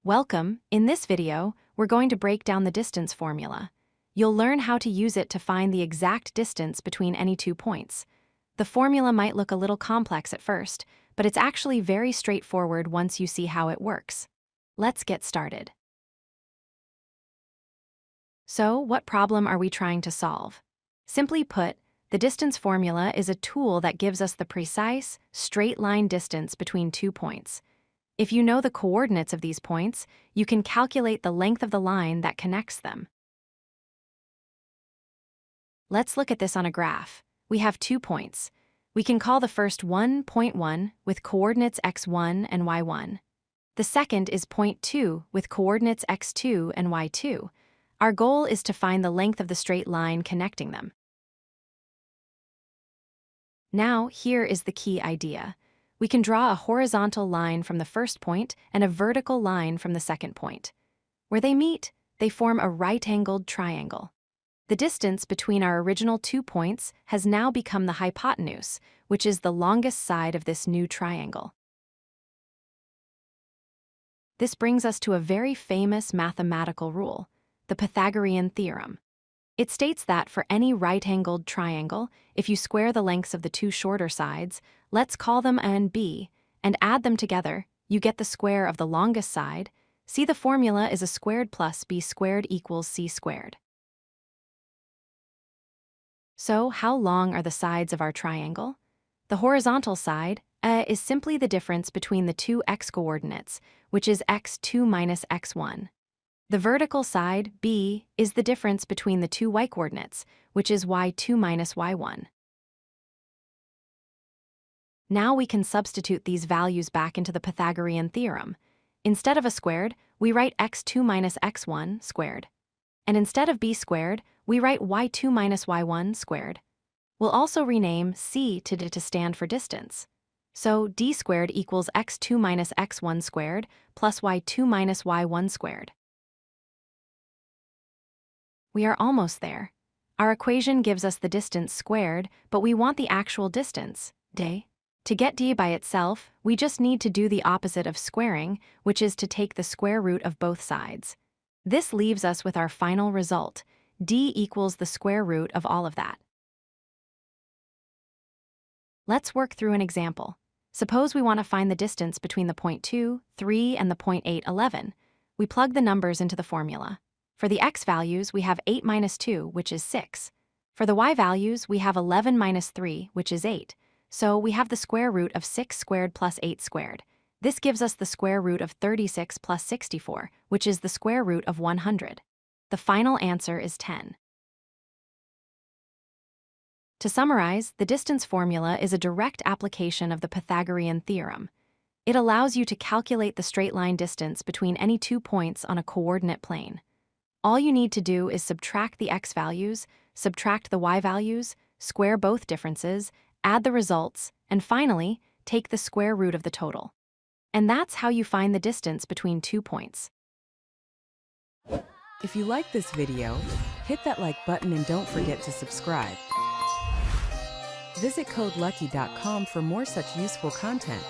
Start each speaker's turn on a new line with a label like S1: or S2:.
S1: Welcome. In this video, we're going to break down the distance formula. You'll learn how to use it to find the exact distance between any 2 points. The formula might look a little complex at first, but it's actually very straightforward once you see how it works. Let's get started. So, what problem are we trying to solve? Simply put, the distance formula is a tool that gives us the precise, straight-line distance between 2 points. If you know the coordinates of these points, you can calculate the length of the line that connects them. Let's look at this on a graph. We have 2 points. We can call the first one point 1 with coordinates x1 and y1. The second is point 2 with coordinates x2 and y2. Our goal is to find the length of the straight line connecting them. Now, here is the key idea. We can draw a horizontal line from the first point and a vertical line from the second point. Where they meet, they form a right-angled triangle. The distance between our original 2 points has now become the hypotenuse, which is the longest side of this new triangle. This brings us to a very famous mathematical rule, the Pythagorean theorem. It states that for any right-angled triangle, if you square the lengths of the 2 shorter sides, let's call them A and B, and add them together, you get the square of the longest side. See, the formula is a squared plus b squared equals c squared. So, how long are the sides of our triangle? The horizontal side, A, is simply the difference between the 2 x-coordinates, which is x2 minus x1. The vertical side, B, is the difference between the 2 y-coordinates, which is y2 minus y1. Now we can substitute these values back into the Pythagorean theorem. Instead of a squared, we write x2 minus x1 squared. And instead of b squared, we write y2 minus y1 squared. We'll also rename c to d to stand for distance. So d squared equals x2 minus x1 squared plus y2 minus y1 squared. We are almost there. Our equation gives us the distance squared, but we want the actual distance, d. To get d by itself, we just need to do the opposite of squaring, which is to take the square root of both sides. This leaves us with our final result. D equals the square root of all of that. Let's work through an example. Suppose we want to find the distance between the point 2, 3, and the point 8, 11. We plug the numbers into the formula. For the x values, we have 8 minus 2, which is 6. For the y values, we have 11 minus 3, which is 8. So we have the square root of 6 squared plus 8 squared. This gives us the square root of 36 plus 64, which is the square root of 100. The final answer is 10. To summarize, the distance formula is a direct application of the Pythagorean theorem. It allows you to calculate the straight-line distance between any 2 points on a coordinate plane. All you need to do is subtract the x values, subtract the y values, square both differences, add the results, and finally, take the square root of the total. And that's how you find the distance between 2 points.
S2: If you like this video, hit that like button and don't forget to subscribe. Visit codelucky.com for more such useful content.